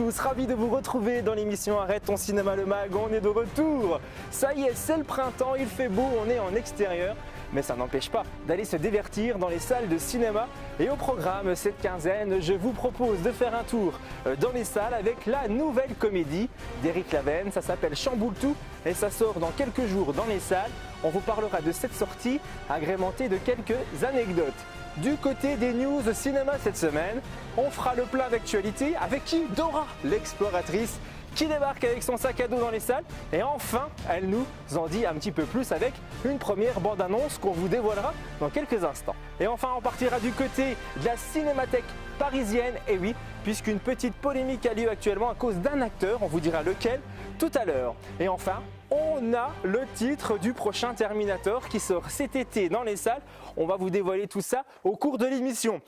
tous, ravi de vous retrouver dans l'émission Arrête ton cinéma le mag, on est de retour. Ça y est, c'est le printemps, il fait beau, on est en extérieur. Mais ça n'empêche pas d'aller se divertir dans les salles de cinéma. Et au programme cette quinzaine, je vous propose de faire un tour dans les salles avec la nouvelle comédie d'Éric Laven. Ça s'appelle Chamboule-tout et ça sort dans quelques jours dans les salles. On vous parlera de cette sortie agrémentée de quelques anecdotes. Du côté des news cinéma cette semaine, on fera le plein d'actualité avec qui? Dora, l'exploratrice, qui débarque avec son sac à dos dans les salles. Et enfin, elle nous en dit un petit peu plus avec une première bande-annonce qu'on vous dévoilera dans quelques instants. Et enfin, on partira du côté de la cinémathèque parisienne. Et oui, puisqu'une petite polémique a lieu actuellement à cause d'un acteur, on vous dira lequel tout à l'heure. Et enfin, on a le titre du prochain Terminator qui sort cet été dans les salles. On va vous dévoiler tout ça au cours de l'émission.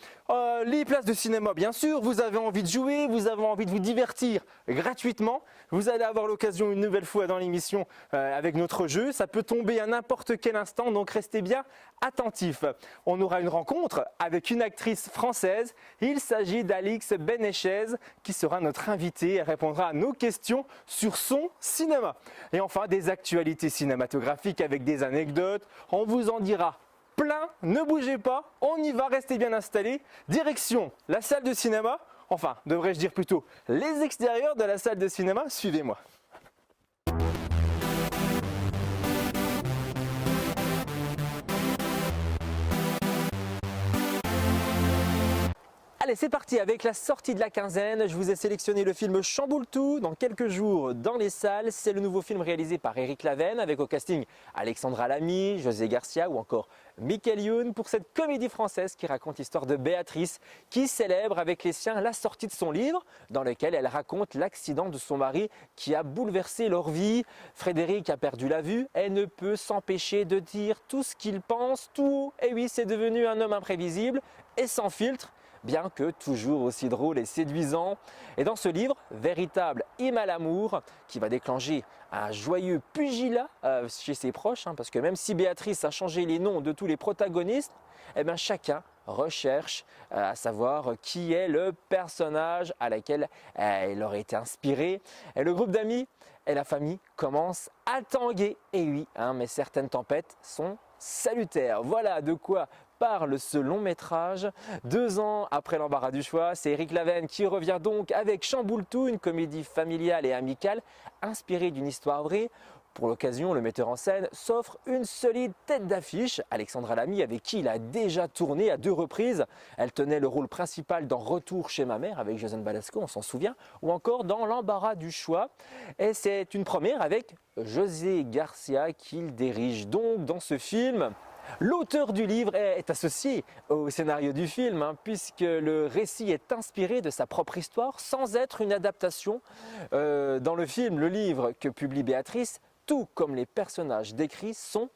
Les places de cinéma, bien sûr, vous avez envie de jouer, vous avez envie de vous divertir gratuitement. Vous allez avoir l'occasion une nouvelle fois dans l'émission avec notre jeu. Ça peut tomber à n'importe quel instant, donc restez bien attentifs. On aura une rencontre avec une actrice française. Il s'agit d'Alix Benechez qui sera notre invitée. Elle répondra à nos questions sur son cinéma. Et enfin, des actualités cinématographiques avec des anecdotes. On vous en dira plein, ne bougez pas, on y va, restez bien installés. Direction la salle de cinéma, enfin, devrais-je dire plutôt les extérieurs de la salle de cinéma, suivez-moi. Allez, c'est parti avec la sortie de la quinzaine. Je vous ai sélectionné le film Chamboule-tout dans quelques jours dans les salles. C'est le nouveau film réalisé par Éric Laven avec au casting Alexandra Lamy, José Garcia ou encore Michael Youn pour cette comédie française qui raconte l'histoire de Béatrice qui célèbre avec les siens la sortie de son livre dans lequel elle raconte l'accident de son mari qui a bouleversé leur vie. Frédéric a perdu la vue et ne peut s'empêcher de dire tout ce qu'il pense, tout. Et oui, c'est devenu un homme imprévisible et sans filtre, bien que toujours aussi drôle et séduisant. Et dans ce livre, véritable hymne à l'amour, qui va déclencher un joyeux pugilat chez ses proches, parce que même si Béatrice a changé les noms de tous les protagonistes, eh bien chacun recherche à savoir qui est le personnage à laquelle elle aurait été inspirée. Et le groupe d'amis et la famille commencent à tanguer. Et oui, mais certaines tempêtes sont salutaires. Voilà de quoi parle ce long métrage. 2 ans après l'embarras du choix, c'est Éric Laven qui revient donc avec Chamboule-tout, une comédie familiale et amicale inspirée d'une histoire vraie. Pour l'occasion, le metteur en scène s'offre une solide tête d'affiche, Alexandra Lamy, avec qui il a déjà tourné à 2 reprises. Elle tenait le rôle principal dans Retour chez ma mère avec Josiane Balasco, on s'en souvient, ou encore dans L'embarras du choix. Et c'est une première avec José Garcia qu'il dirige donc dans ce film. L'auteur du livre est associé au scénario du film, puisque le récit est inspiré de sa propre histoire sans être une adaptation. Dans le film, le livre que publie Béatrice, tout comme les personnages décrits sont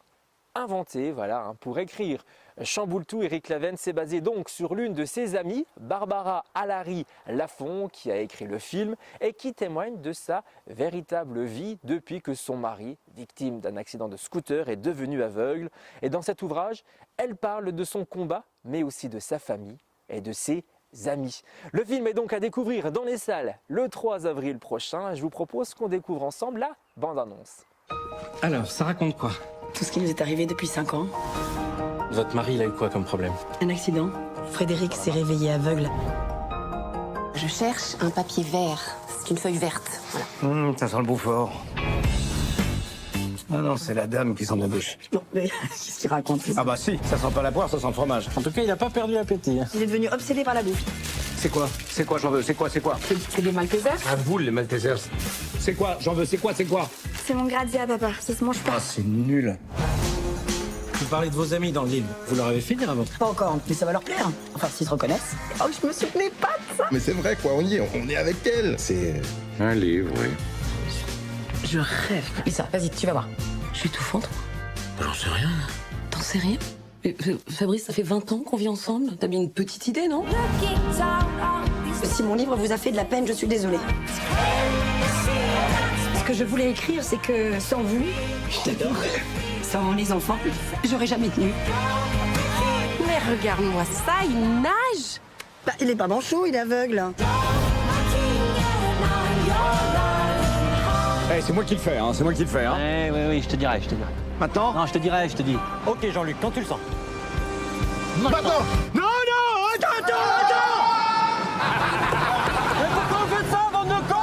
inventés. Voilà, pour écrire Chamboule-tout, Éric Laven s'est basé donc sur l'une de ses amies, Barbara Alary Lafont, qui a écrit le film et qui témoigne de sa véritable vie depuis que son mari, victime d'un accident de scooter, est devenu aveugle. Et dans cet ouvrage, elle parle de son combat, mais aussi de sa famille et de ses amis. Le film est donc à découvrir dans les salles le 3 avril prochain. Je vous propose qu'on découvre ensemble la bande-annonce. Alors, ça raconte quoi? Tout ce qui nous est arrivé depuis 5 ans. Votre mari, il a eu quoi comme problème? Un accident. Frédéric s'est réveillé aveugle. Je cherche un papier vert. C'est une feuille verte. Voilà. Ça sent le Beaufort. Ah non, c'est la dame qui s'en embauche. Non, mais qu'est-ce qu'il raconte? Ah bah si, ça sent pas la poire, ça sent le fromage. En tout cas, il a pas perdu l'appétit. Il est devenu obsédé par la bouffe. C'est quoi? C'est quoi, j'en veux? C'est quoi? C'est des Maltesers. À vous, les Maltesers. C'est quoi? J'en veux, c'est quoi? C'est mon grazia, papa. Ça se mange pas. Ah, c'est nul. Vous parlez de vos amis dans le livre. Vous leur avez fait dire avant? Pas encore, mais ça va leur plaire. Enfin, s'ils se reconnaissent. Oh, je me souvenais pas de ça. Mais c'est vrai, quoi, on y est, on est avec elle. C'est un livre, oui. Je rêve. Lisa, vas-y, tu vas voir. Je suis étouffante. J'en sais rien. T'en sais rien? Mais, Fabrice, ça fait 20 ans qu'on vit ensemble. T'as bien une petite idée, non? Si mon livre vous a fait de la peine, je suis désolée. Ce que je voulais écrire, c'est que sans vous, je t'adore. Sans les enfants, j'aurais jamais tenu. Mais regarde-moi ça, il nage. Bah, il est pas manchot, il est aveugle. Eh, c'est moi qui le fais, hein, c'est moi qui le fais. Hein. Oui, je te dirai. Maintenant? Non, je te dis. Ok, Jean-Luc, quand tu le sens. Maintenant. Non, attends. Mais pourquoi vous faites ça, bande de cons?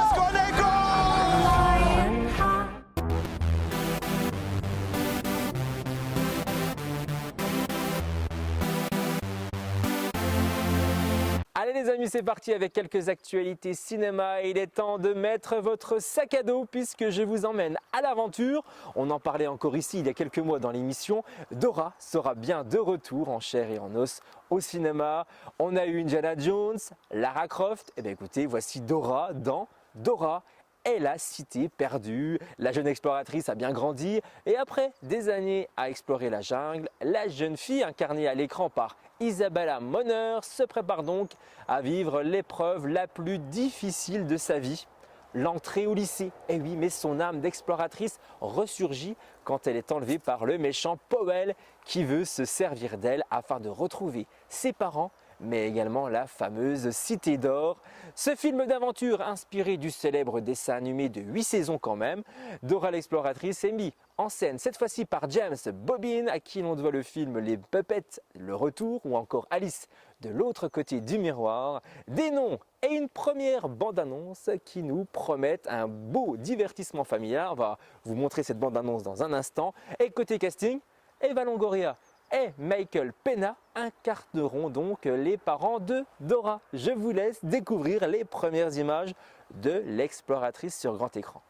Allez les amis, c'est parti avec quelques actualités cinéma. Il est temps de mettre votre sac à dos puisque je vous emmène à l'aventure. On en parlait encore ici il y a quelques mois dans l'émission. Dora sera bien de retour en chair et en os au cinéma. On a eu Indiana Jones, Lara Croft. Et bien écoutez, voici Dora dans Dora et la cité perdue. La jeune exploratrice a bien grandi et après des années à explorer la jungle, la jeune fille incarnée à l'écran par Isabella Moner se prépare donc à vivre l'épreuve la plus difficile de sa vie, l'entrée au lycée. Et oui, mais son âme d'exploratrice ressurgit quand elle est enlevée par le méchant Powell qui veut se servir d'elle afin de retrouver ses parents, mais également la fameuse Cité d'Or. Ce film d'aventure inspiré du célèbre dessin animé de 8 saisons quand même, Dora l'exploratrice est mis en scène cette fois-ci par James Bobbin à qui l'on doit le film Les Puppets, Le Retour ou encore Alice de l'autre côté du miroir. Des noms et une première bande-annonce qui nous promettent un beau divertissement familial. On va vous montrer cette bande-annonce dans un instant. Et côté casting, Eva Longoria et Michael Pena incarneront donc les parents de Dora. Je vous laisse découvrir les premières images de l'exploratrice sur grand écran.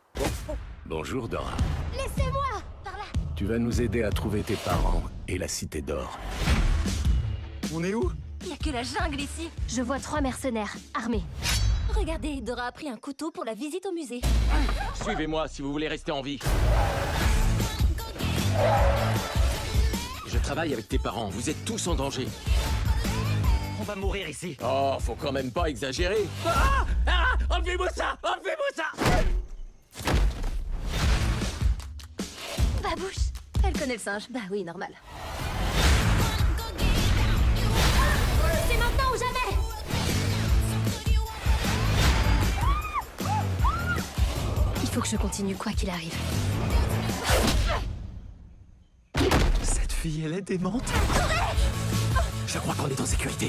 Bonjour Dora. Laissez-moi par là. Tu vas nous aider à trouver tes parents et la Cité d'Or. On est où? Il n'y a que la jungle ici. Je vois 3 mercenaires armés. Regardez, Dora a pris un couteau pour la visite au musée. Suivez-moi si vous voulez rester en vie. Je travaille avec tes parents, vous êtes tous en danger. On va mourir ici. Oh, faut quand même pas exagérer. Enlevez-moi ça. Babouche, elle connaît le singe. Bah oui, normal. C'est maintenant ou jamais. Il faut que je continue quoi qu'il arrive. Cette fille, elle est démente. Je crois qu'on est en sécurité.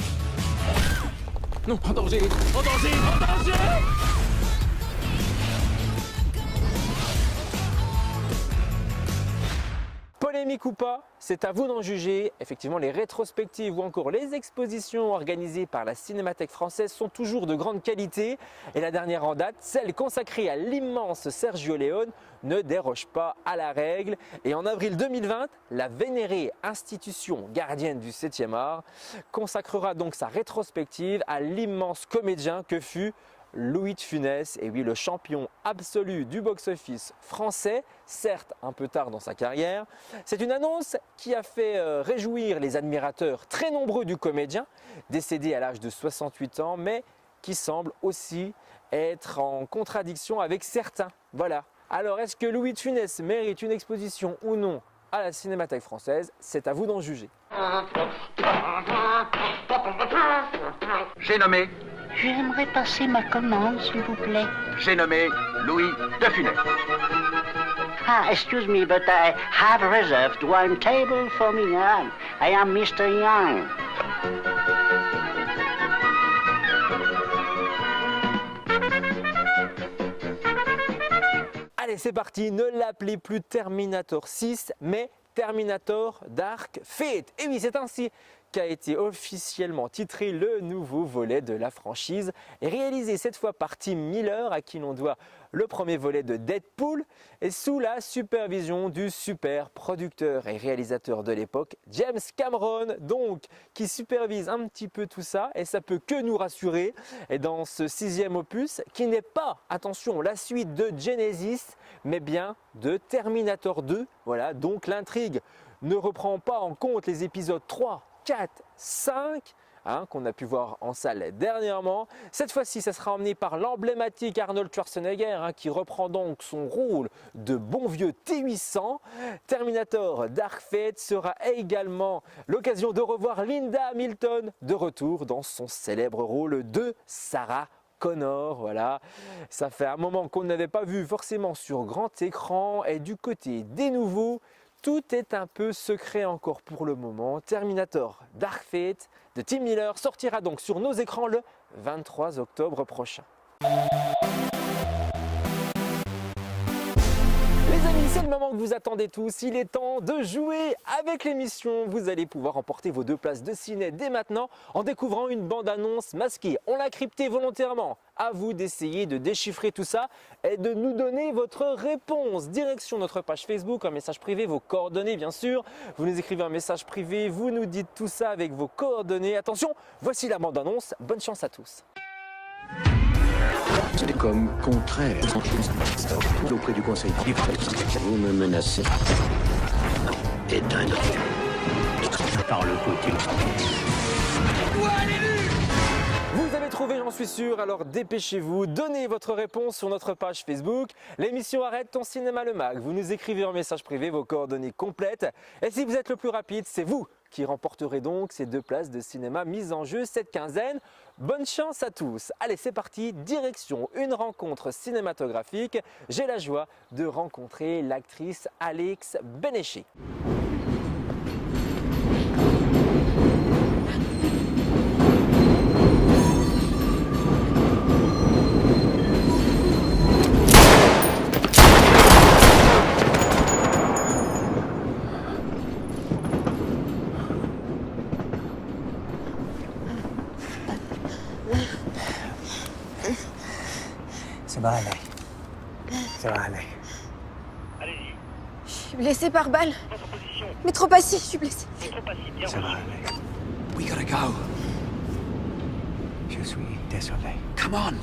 Non, en danger. Polémique ou pas, c'est à vous d'en juger. Effectivement, les rétrospectives ou encore les expositions organisées par la Cinémathèque française sont toujours de grande qualité. Et la dernière en date, celle consacrée à l'immense Sergio Leone, ne déroge pas à la règle. Et en avril 2020, la vénérée institution gardienne du 7e art consacrera donc sa rétrospective à l'immense comédien que fut Louis de Funès, et oui, le champion absolu du box-office français, certes un peu tard dans sa carrière. C'est une annonce qui a fait réjouir les admirateurs très nombreux du comédien, décédé à l'âge de 68 ans, mais qui semble aussi être en contradiction avec certains. Voilà. Alors, est-ce que Louis de Funès mérite une exposition ou non à la Cinémathèque française? C'est à vous d'en juger. J'ai nommé. J'aimerais passer ma commande, s'il vous plaît. J'ai nommé Louis de Funès. Ah, excuse me, but I have reserved one table for me. I am Mr. Young. Allez, c'est parti, ne l'appelez plus Terminator 6, mais Terminator Dark Fate. Et oui, c'est ainsi qu'a été officiellement titré le nouveau volet de la franchise, et réalisé cette fois par Tim Miller, à qui l'on doit le premier volet de Deadpool, et sous la supervision du super producteur et réalisateur de l'époque, James Cameron, donc, qui supervise un petit peu tout ça, et ça peut que nous rassurer. Et dans ce 6e opus, qui n'est pas, attention, la suite de Genesis, mais bien de Terminator 2, voilà, donc l'intrigue ne reprend pas en compte les épisodes 3, 4, 5, qu'on a pu voir en salle dernièrement. Cette fois-ci, ça sera emmené par l'emblématique Arnold Schwarzenegger, qui reprend donc son rôle de bon vieux T-800. Terminator Dark Fate sera également l'occasion de revoir Linda Hamilton de retour dans son célèbre rôle de Sarah Connor, voilà. Ça fait un moment qu'on n'avait pas vu forcément sur grand écran et du côté des nouveaux, tout est un peu secret encore pour le moment. Terminator Dark Fate de Tim Miller sortira donc sur nos écrans le 23 octobre prochain. Les amis, c'est le moment que vous attendez tous. Il est temps de jouer avec l'émission. Vous allez pouvoir emporter vos 2 places de ciné dès maintenant en découvrant une bande-annonce masquée. On l'a cryptée volontairement. À vous d'essayer de déchiffrer tout ça et de nous donner votre réponse. Direction notre page Facebook, un message privé, vos coordonnées bien sûr. Vous nous écrivez un message privé, vous nous dites tout ça avec vos coordonnées. Attention, voici la bande-annonce. Bonne chance à tous. C'est comme contraire. Auprès du conseil. Vous me menacez. Et d'un par le côté. Vous avez trouvé, j'en suis sûr, alors dépêchez-vous, donnez votre réponse sur notre page Facebook. L'émission Arrête ton cinéma le mag. Vous nous écrivez en message privé vos coordonnées complètes. Et si vous êtes le plus rapide, c'est vous qui remporterez donc ces 2 places de cinéma mises en jeu cette quinzaine. Bonne chance à tous. Allez, c'est parti, direction une rencontre cinématographique. J'ai la joie de rencontrer l'actrice Alix Bénéché. Ça va aller. Ça va aller. Je suis blessée par balle. Mais trop assis, je suis blessée. Ça va aller. We gotta go. Je suis désolé. Come on.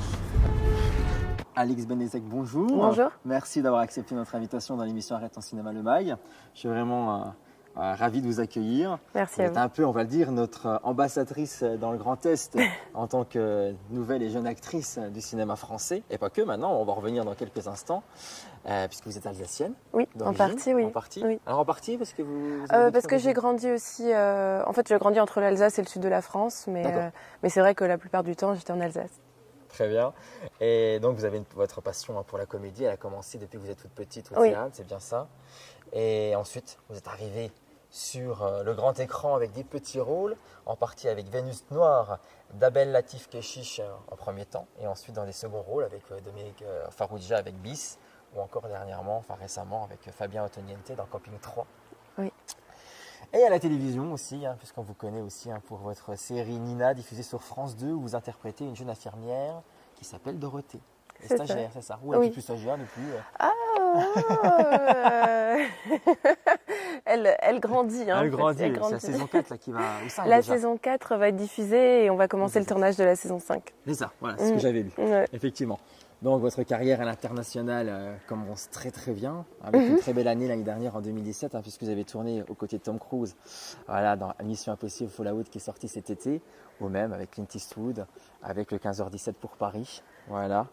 Alix Bénézek, bonjour. Bonjour. Merci d'avoir accepté notre invitation dans l'émission Arrête ton cinéma le mag. Je suis vraiment ravi de vous accueillir. Merci Vous à êtes vous. un peu, on va le dire, notre ambassadrice dans le Grand Est en tant que nouvelle et jeune actrice du cinéma français. Et pas que, maintenant, on va revenir dans quelques instants, puisque vous êtes alsacienne. Oui, en d'origine. partie, oui. En partie. Oui. Alors en partie, parce que vous avez Parce que d'autres j'ai grandi aussi. En fait, j'ai grandi entre l'Alsace et le sud de la France, D'accord. mais c'est vrai que la plupart du temps, j'étais en Alsace. Très bien. Et donc, vous avez votre passion pour la comédie. Elle a commencé depuis que vous êtes toute petite au Oui. théâtre, c'est bien ça. Et ensuite, vous êtes arrivée sur le grand écran avec des petits rôles, en partie avec Vénus Noire d'Abel Latif Kechiche en premier temps, et ensuite dans les seconds rôles avec Dominique Farrugia avec Bis, ou encore dernièrement, enfin récemment, avec Fabien Ottoniente dans Camping 3. Oui. Et à la télévision aussi, puisqu'on vous connaît aussi pour votre série Nina, diffusée sur France 2, où vous interprétez une jeune infirmière qui s'appelle Dorothée. Et C'est stagiaire, c'est ça? Ou elle Oui. n'est plus stagiaire depuis Elle grandit. Hein, Elle en fait, grandit, elle c'est grandit. la saison 4 là, qui va au 5 La déjà. saison 4 va être diffusée et on va commencer le tournage de la saison 5. C'est ça, voilà, c'est ce que j'avais lu, Ouais. effectivement. Donc votre carrière à l'international commence très très bien, avec une très belle année l'année dernière en 2017, puisque vous avez tourné aux côtés de Tom Cruise, voilà, dans Mission Impossible Fallout qui est sorti cet été, ou même avec Clint Eastwood, avec le 15h17 pour Paris. Voilà.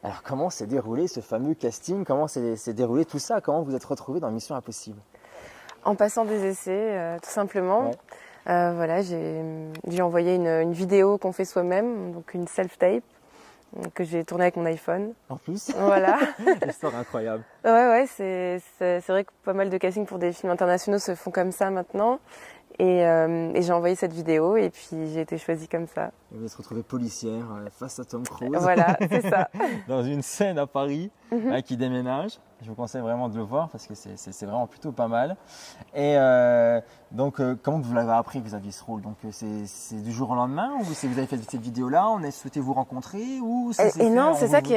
Alors comment s'est déroulé ce fameux casting? Comment s'est déroulé tout ça? Comment vous êtes retrouvé dans Mission Impossible? En passant des essais, tout simplement. Ouais. Voilà, j'ai envoyé une vidéo qu'on fait soi-même, donc une self-tape, que j'ai tournée avec mon iPhone. En plus, Voilà. histoire incroyable. Ouais, c'est vrai que pas mal de castings pour des films internationaux se font comme ça maintenant. Et j'ai envoyé cette vidéo et puis j'ai été choisie comme ça. Vous êtes retrouvée policière face à Tom Cruise. Voilà, c'est ça. Dans une scène à Paris qui déménage. Je vous conseille vraiment de le voir parce que c'est vraiment plutôt pas mal. Et donc, comment vous l'avez appris que vous aviez ce rôle? Donc, c'est du jour au lendemain ou vous avez fait cette vidéo-là, on a souhaité vous rencontrer ou ça s'est Et fait non, en c'est ça qui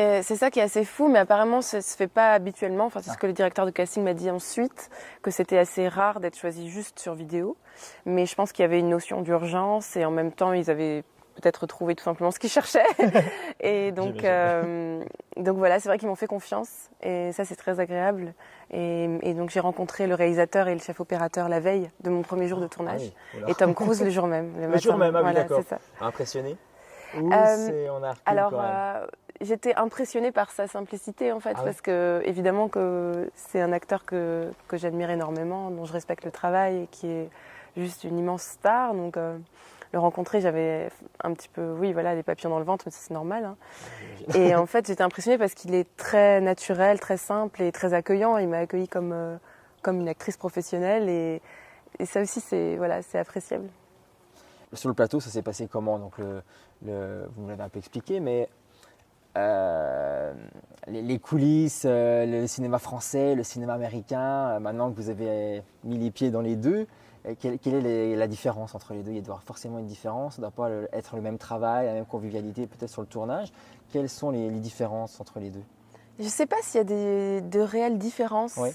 est assez fou, mais apparemment ça se fait pas habituellement. Enfin, c'est ce que le directeur de casting m'a dit ensuite, que c'était assez rare d'être choisi juste sur vidéo. Mais je pense qu'il y avait une notion d'urgence et en même temps ils avaient peut-être trouvé tout simplement ce qu'ils cherchaient. Et donc voilà, c'est vrai qu'ils m'ont fait confiance et ça c'est très agréable. Et donc j'ai rencontré le réalisateur et le chef opérateur la veille de mon premier jour de tournage. oui, voilà. Et Tom Cruise le jour même. Le jour même, ah oui, voilà, d'accord. c'est ça. Impressionné ou on a recul Alors, quand même j'étais impressionnée par sa simplicité en fait, Ah ouais. parce que évidemment que c'est un acteur que j'admire énormément, dont je respecte le travail et qui est juste une immense star. Donc le rencontrer, j'avais un petit peu, oui, voilà, des papillons dans le ventre, mais ça, c'est normal. Hein. Et en fait, j'étais impressionnée parce qu'il est très naturel, très simple et très accueillant. Il m'a accueillie comme une actrice professionnelle et ça aussi, c'est appréciable. Sur le plateau, ça s'est passé comment? Donc vous me l'avez un peu expliqué, mais les coulisses, le cinéma français, le cinéma américain, maintenant que vous avez mis les pieds dans les deux, quelle est la différence entre les deux? Il doit y avoir forcément une différence, ça ne doit pas être le même travail, la même convivialité peut-être sur le tournage. Quelles sont les différences entre les deux? Je ne sais pas s'il y a de réelles différences. Oui.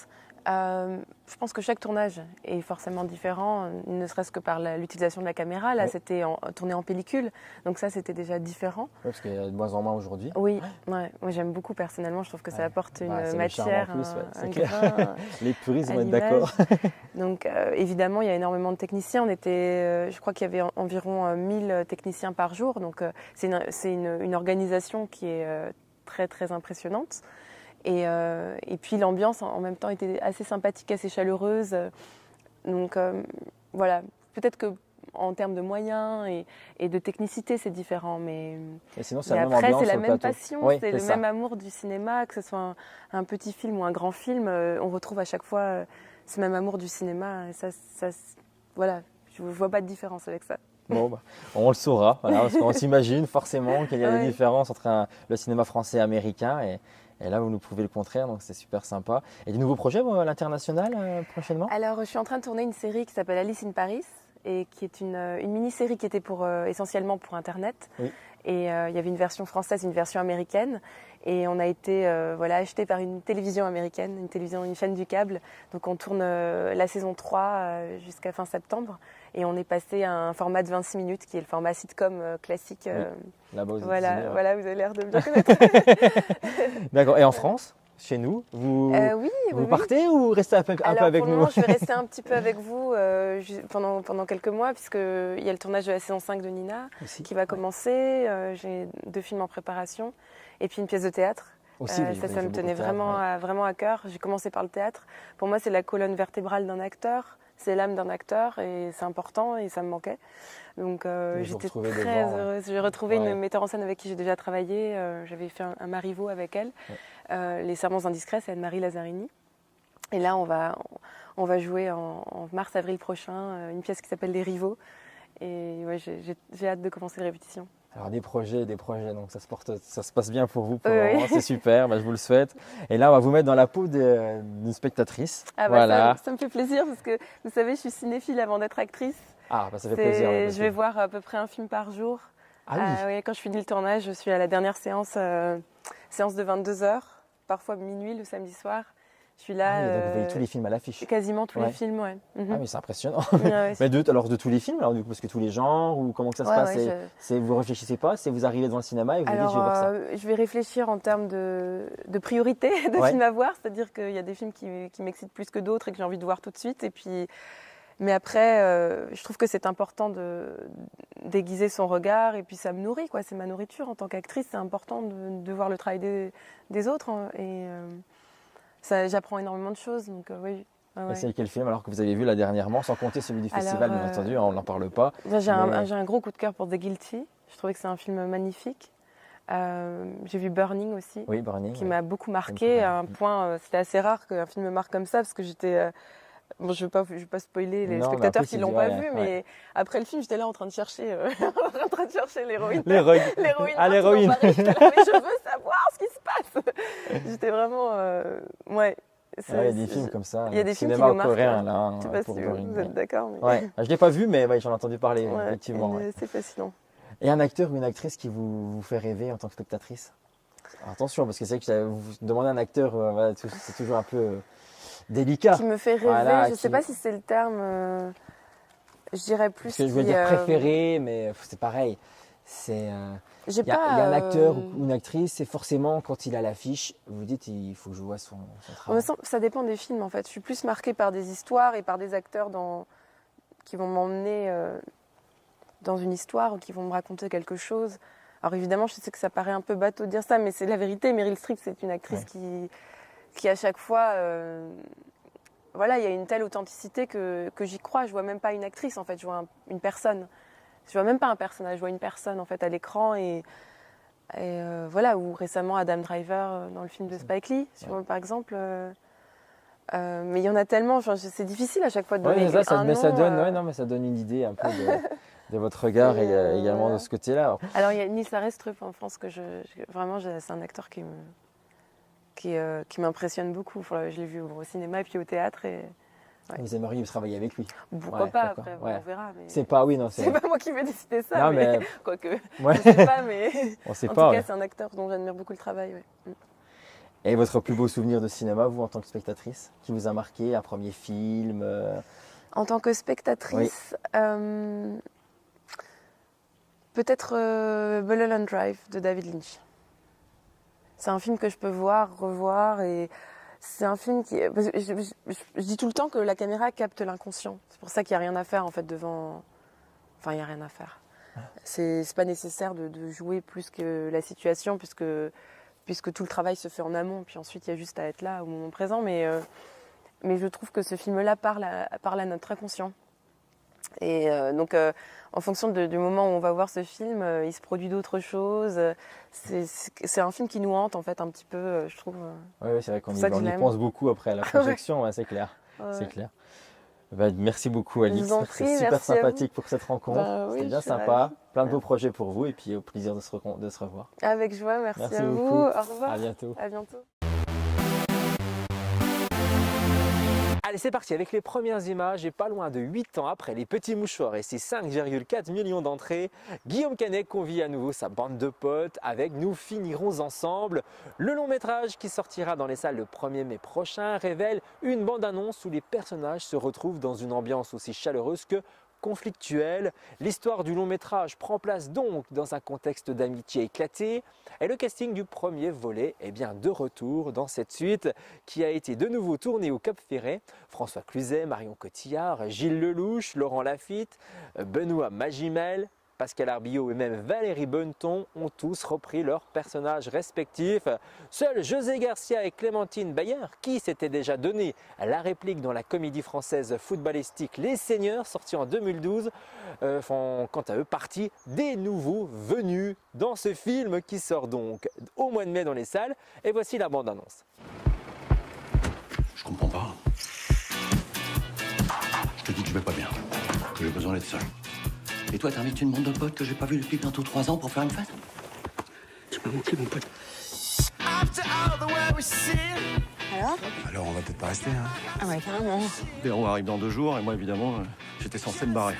Je pense que chaque tournage est forcément différent, ne serait-ce que par l'utilisation de la caméra. Là, c'était tourné en pellicule, donc ça, c'était déjà différent. Oui, parce qu'il y a de moins en moins aujourd'hui. Oui, ouais. Moi j'aime beaucoup personnellement, je trouve que ça apporte une c'est matière, le charme en plus, un clair. Les puristes vont être l'image. d'accord. Donc évidemment, il y a énormément de techniciens. On était, je crois qu'il y avait environ 1000 techniciens par jour, donc c'est une organisation qui est très très impressionnante. Et puis l'ambiance en même temps était assez sympathique, assez chaleureuse. Donc voilà, peut-être qu'en termes de moyens et de technicité, c'est différent. Mais sinon, c'est la même après, ambiance c'est la sur le même plateau. passion, Oui, c'est le ça. même amour du cinéma, que ce soit un petit film ou un grand film. On retrouve à chaque fois ce même amour du cinéma. Et ça, voilà, je ne vois pas de différence avec ça. Bon, on le saura, voilà, parce qu'on s'imagine forcément qu'il y a des différences entre le cinéma français et américain. Et là, vous nous prouvez le contraire, donc c'est super sympa. Et des nouveaux projets à l'international prochainement? Alors, je suis en train de tourner une série qui s'appelle Alice in Paris, et qui est une mini-série qui était essentiellement pour Internet. Oui. Et il y avait une version française, une version américaine. Et on a été acheté par une télévision américaine, une chaîne du câble. Donc on tourne la saison 3 jusqu'à fin septembre. Et on est passé à un format de 26 minutes, qui est le format sitcom classique. Oui. Là-bas, voilà, vous avez l'air de bien connaître. D'accord. Et en France, chez nous, vous partez ou restez un peu avec pour le nous? moment, je vais rester un petit peu avec vous pendant quelques mois, puisqu'il y a le tournage de la saison 5 de Nina qui va commencer. J'ai 2 films en préparation et puis une pièce de théâtre. Aussi, ça me tenait vraiment à cœur. J'ai commencé par le théâtre. Pour moi, c'est la colonne vertébrale d'un acteur, c'est l'âme d'un acteur et c'est important et ça me manquait. Donc j'étais très heureuse. J'ai retrouvé une metteur en scène avec qui j'ai déjà travaillé. J'avais fait un Marivaux avec elle. Les Serments indiscrets, c'est Anne-Marie Lazzarini. Et là, on va jouer en mars-avril prochain une pièce qui s'appelle Les Rivaux. Et j'ai hâte de commencer les répétitions. Alors des projets, donc ça se passe bien pour vous pour le moment, c'est super, je vous le souhaite. Et là, on va vous mettre dans la peau d'une spectatrice. Voilà. Ça me fait plaisir parce que, vous savez, je suis cinéphile avant d'être actrice. Ah, ça fait plaisir. Je vais voir à peu près un film par jour. Ah oui. Quand je finis le tournage, je suis à la dernière séance de 22h, parfois minuit le samedi soir. Je suis là. Donc vous voyez tous les films à l'affiche. Quasiment tous les films, ouais. Ah mais c'est impressionnant. Mais de tous les films, alors, parce que tous les genres, ou comment que ça se passe vous réfléchissez pas, c'est vous arrivez devant le cinéma et vous dites je vais voir ça. Je vais réfléchir en termes de priorité de films à voir, c'est-à-dire qu'il y a des films qui m'excitent plus que d'autres et que j'ai envie de voir tout de suite. Mais après, je trouve que c'est important de déguiser son regard et puis ça me nourrit, quoi. C'est ma nourriture en tant qu'actrice. C'est important de voir le travail des autres j'apprends énormément de choses. Donc oui. Et c'est quel film alors que vous avez vu là dernièrement, sans compter celui du festival, bien entendu, on n'en parle pas. J'ai un gros coup de cœur pour The Guilty. Je trouvais que c'est un film magnifique. J'ai vu Burning aussi, qui m'a beaucoup marqué. À un point, c'était assez rare qu'un film me marque comme ça parce que j'étais. Bon, je vais pas spoiler les spectateurs qui l'ont pas vu, mais après le film, j'étais là en train de chercher l'héroïne. L'héroïne. Ah, l'héroïne. Mais je veux savoir ce qui se passe. J'étais vraiment, il y a des films comme ça. Il y a des films qui nous marquent. Coréen là. Je sais pas si vous êtes d'accord. Mais... je l'ai pas vu, mais j'en ai entendu parler effectivement. C'est fascinant. Et un acteur ou une actrice qui vous fait rêver en tant que spectatrice? Alors, attention, parce que c'est que vous demandez à un acteur, c'est toujours un peu délicat. Qui me fait rêver, je ne sais pas si c'est le terme, je dirais plus. Parce que je veux dire préféré, mais c'est pareil. Il y a un acteur ou une actrice, c'est forcément quand il est à l'affiche, vous dites il faut que je vois son travail. Ça dépend des films en fait. Je suis plus marquée par des histoires et par des acteurs qui vont m'emmener dans une histoire ou qui vont me raconter quelque chose. Alors évidemment, je sais que ça paraît un peu bateau de dire ça, mais c'est la vérité. Meryl Streep, c'est une actrice qui à chaque fois, il y a une telle authenticité que j'y crois. Je vois même pas une actrice en fait, je vois une personne. Je vois même pas un personnage, je vois une personne en fait à l'écran et voilà. Ou récemment Adam Driver dans le film de Spike Lee, par exemple. Mais il y en a tellement, c'est difficile à chaque fois de donner un nom. Ça donne une idée un peu de votre regard également de ce côté-là. Alors il y a Nils Arestrup en France que vraiment c'est un acteur qui m'impressionne beaucoup. Enfin, je l'ai vu au cinéma et puis au théâtre. Ouais. Vous aimeriez travailler avec lui? Pourquoi pas, après, on verra. Mais... C'est pas moi qui vais décider ça, non, mais quoique, ouais. je sais pas, mais on sait en pas, tout cas, c'est un acteur dont j'admire beaucoup le travail. Ouais. Et votre plus beau souvenir de cinéma, vous, en tant que spectatrice, qui vous a marqué, un premier film En tant que spectatrice, peut-être Mulholland Drive de David Lynch. C'est un film que je peux voir, revoir et... C'est un film qui... Je dis tout le temps que la caméra capte l'inconscient. C'est pour ça qu'il n'y a rien à faire en fait devant... Enfin, il n'y a rien à faire. C'est pas nécessaire de jouer plus que la situation puisque tout le travail se fait en amont. Puis ensuite, il y a juste à être là au moment présent. Mais je trouve que ce film-là parle à notre inconscient. Et donc, en fonction du moment où on va voir ce film, il se produit d'autres choses. C'est un film qui nous hante, en fait, un petit peu, je trouve. Oui, c'est vrai qu'on y pense beaucoup après la projection, ouais, c'est clair. Ouais. C'est clair. Merci beaucoup, Alix. C'est super sympathique pour cette rencontre. C'était bien sympa. Plein de beaux projets pour vous et puis au plaisir de se revoir. Avec joie, merci à vous. Beaucoup. Au revoir. À bientôt. À bientôt. Allez, c'est parti avec les premières images et pas loin de 8 ans après Les Petits Mouchoirs et ses 5,4 millions d'entrées, Guillaume Canet convie à nouveau sa bande de potes avec Nous finirons ensemble. Le long métrage qui sortira dans les salles le 1er mai prochain révèle une bande-annonce où les personnages se retrouvent dans une ambiance aussi chaleureuse que conflictuelle. L'histoire du long métrage prend place donc dans un contexte d'amitié éclatée et le casting du premier volet est bien de retour dans cette suite qui a été de nouveau tournée au Cap Ferret. François Cluzet, Marion Cotillard, Gilles Lelouch, Laurent Lafitte, Benoît Magimel, Pascal Arbillot et même Valérie Bonneton ont tous repris leurs personnages respectifs. Seuls José Garcia et Clémentine Bayer, qui s'étaient déjà donné la réplique dans la comédie française footballistique Les Seigneurs, sortie en 2012, font quant à eux partie des nouveaux venus dans ce film qui sort donc au mois de mai dans les salles. Et voici la bande-annonce. Je comprends pas. Je te dis que je vais pas bien, que j'ai besoin d'être seul. Et toi, t'invites une bande de potes que j'ai pas vu depuis bientôt 3 ans pour faire une fête? Tu m'as manqué, mon pote. Alors, on va peut-être pas rester, hein. Ah ouais, carrément. Véro arrive dans 2 jours et moi, évidemment, j'étais censé me barrer.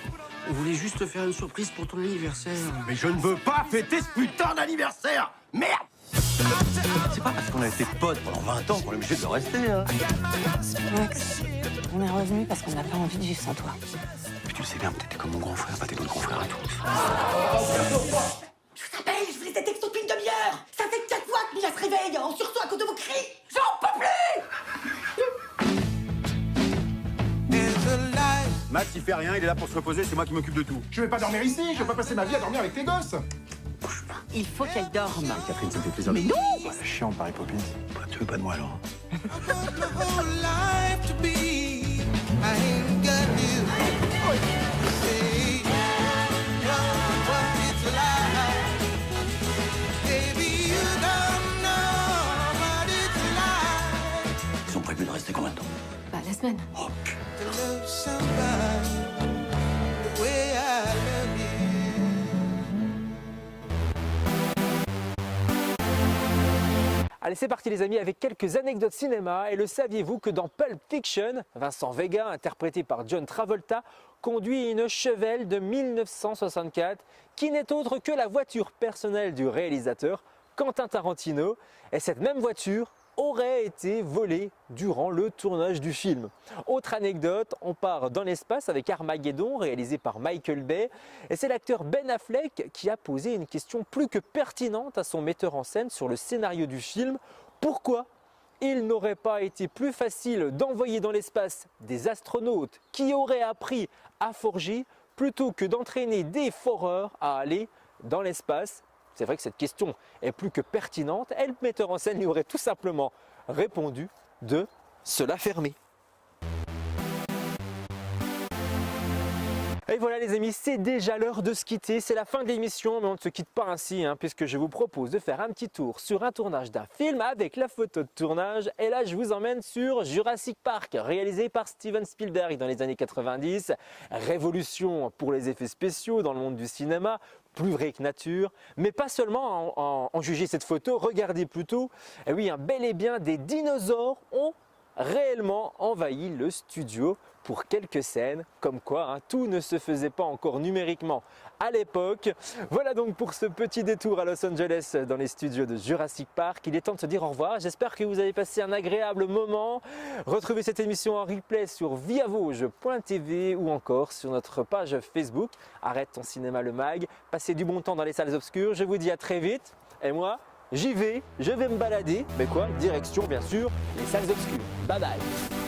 On voulait juste te faire une surprise pour ton anniversaire. Mais je ne veux pas fêter ce putain d'anniversaire! Merde! C'est pas parce qu'on a été potes pendant 20 ans qu'on est obligé de le rester, hein. Max, on est revenu parce qu'on n'a pas envie de vivre sans toi. Puis tu le sais bien, t'étais comme mon grand frère, pas tes d'autres grands frères à tous. Je vous rappelle, je vous laisse des textos depuis une demi-heure. Ça fait 4 fois que Mila se réveille, en sursaut à cause de vos cris. J'en peux plus. Max, il fait rien, il est là pour se reposer, c'est moi qui m'occupe de tout. Je vais pas dormir ici, je vais pas passer ma vie à dormir avec tes gosses. Il faut qu'elle dorme. Catherine, ça me fait plaisir. Mais non! C'est chiant, Paris Poppins. Bah, tu veux pas de moi, alors? Ils ont prévu de rester combien de temps? Bah, la semaine. Oh, putain. Allez, c'est parti les amis avec quelques anecdotes cinéma. Et le saviez-vous que dans Pulp Fiction, Vincent Vega, interprété par John Travolta, conduit une Chevelle de 1964 qui n'est autre que la voiture personnelle du réalisateur Quentin Tarantino. Et cette même voiture aurait été volée durant le tournage du film. Autre anecdote, on part dans l'espace avec Armageddon, réalisé par Michael Bay. Et c'est l'acteur Ben Affleck qui a posé une question plus que pertinente à son metteur en scène sur le scénario du film. Pourquoi il n'aurait pas été plus facile d'envoyer dans l'espace des astronautes qui auraient appris à forger plutôt que d'entraîner des foreurs à aller dans l'espace? C'est vrai que cette question est plus que pertinente et le metteur en scène lui aurait tout simplement répondu de se la fermer. Et voilà les amis, c'est déjà l'heure de se quitter, c'est la fin de l'émission, mais on ne se quitte pas ainsi, puisque je vous propose de faire un petit tour sur un tournage d'un film avec la photo de tournage. Et là, je vous emmène sur Jurassic Park, réalisé par Steven Spielberg dans les années 90. Révolution pour les effets spéciaux dans le monde du cinéma, plus vrai que nature, mais pas seulement en juger cette photo, regardez plutôt, et oui, bel et bien des dinosaures ont réellement envahi le studio pour quelques scènes, comme quoi tout ne se faisait pas encore numériquement à l'époque. Voilà donc pour ce petit détour à Los Angeles dans les studios de Jurassic Park. Il est temps de se dire au revoir, j'espère que vous avez passé un agréable moment. Retrouvez cette émission en replay sur viavauge.tv ou encore sur notre page Facebook Arrête ton cinéma le mag. Passez du bon temps dans les salles obscures, je vous dis à très vite et moi j'y vais, je vais me balader, mais quoi, direction bien sûr les salles obscures. Bye bye.